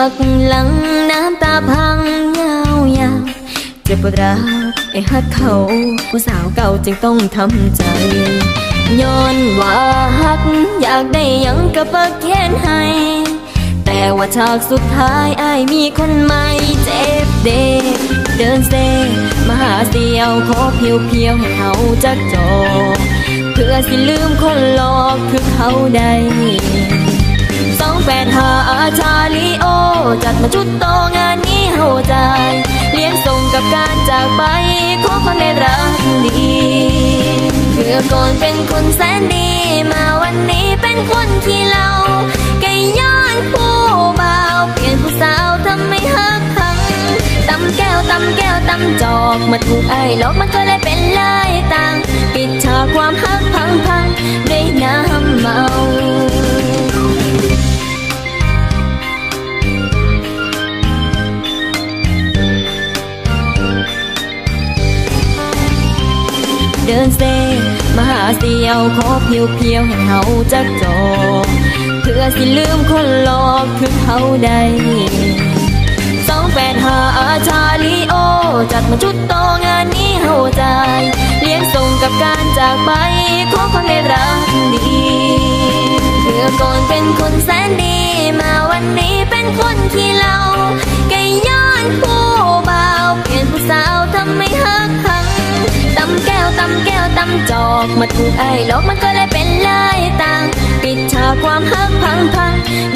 หักหลังน้ำตาพังยาวยาวเจ็บปวดร้าวไอ้หักเขาผู้สาวเก่าจึงต้องทำใจย้อนว่าหักอยากได้ยังกะปะแค้นให้แต่ว่าฉากสุดท้ายอ้ายมีคนใหม่เจ็บเด็กเดินเซมาหาเสียวขอเพียวให้เขาจักจอเพื่อสิลืมคนหลอกคือเขาได้285ชาลีโอจัดมาชุดโตงานนี้เฮาใจเลี้ยงส่งกับการจากไปของคนได้รักดีเพื่อก่อนเป็นคนแสนดีมาวันนี้เป็นคนขี้เหล้าแกย้อนผู้บ่าวเปลี่ยนผู้สาวทำไม่ฮักพังตำแก้วตำแก้วตำจอกมาถูกไอ้หลอกมันก็เลยเป็นลายต่างปิดฉากความฮักพังด้วยน้ำเมาเดินเซมาหาเสียวขอเพียวให้เขาจักจอเพื่อสิลืมคนหลอกคือเขาได้285ชาลีโอจัดมาชุดโตงานนี้เฮาใจเลี้ยงส่งกับการจากไปของคนได้รักดีเพื่อก่อนเป็นคนแสนดีมาวันนี้เป็นคนขี้เหล้าแกย้อนผู้บ่าวเปลี่ยนผู้สาวทำไม่ฮักพังตำแก้วตำแก้วตำจอกมาถูกไอ้หลอกมันก็เลยเป็นลายต่างปิดฉากความฮักพัง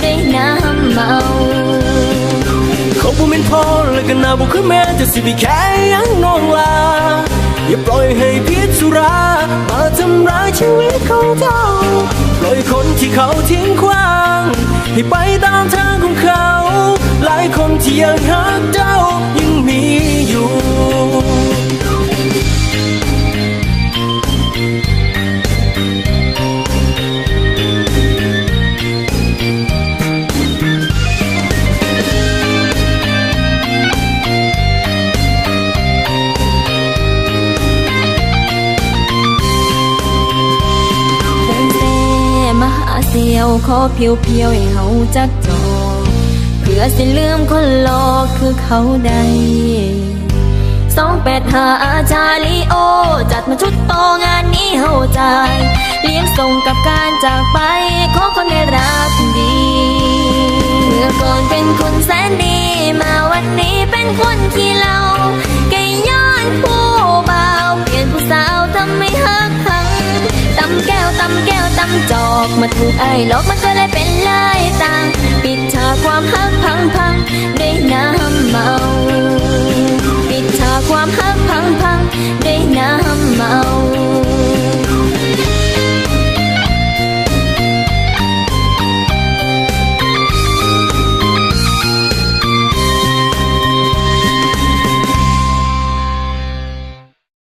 ด้วยน้ำเมาเขาบ่เป็นพ่อและก็น่าบ่คือแม่จะสิไปแค่ยังน้องลาอย่าปล่อยให้พิษสุรามาทำร้ายชีวิตของเจ้าปล่อยคนที่เขาทิ้งขว้างให้ไปตามทางของเขาหลายคนที่ยังรักเจ้ายังมีอยู่เสียวขอเพียวให้เขาจักจอเพื่อสิลืมคนหลอกคือเขาได้285ชาลีโอจัดมาชุดโตงานนี้เฮาใจเลี้ยงส่งกับการจากไปของคนได้รักดีเมื่อก่อนเป็นคนแสนดีมาวันนี้เป็นคนขี้เหล้าแกย้อนผู้บ่าวเปลี่ยนผู้สาวทำไม่ฮักพังตำแก้วตำแก้วตำจอกมาถูกไอ้หลอกมันก็เลยเป็นลาย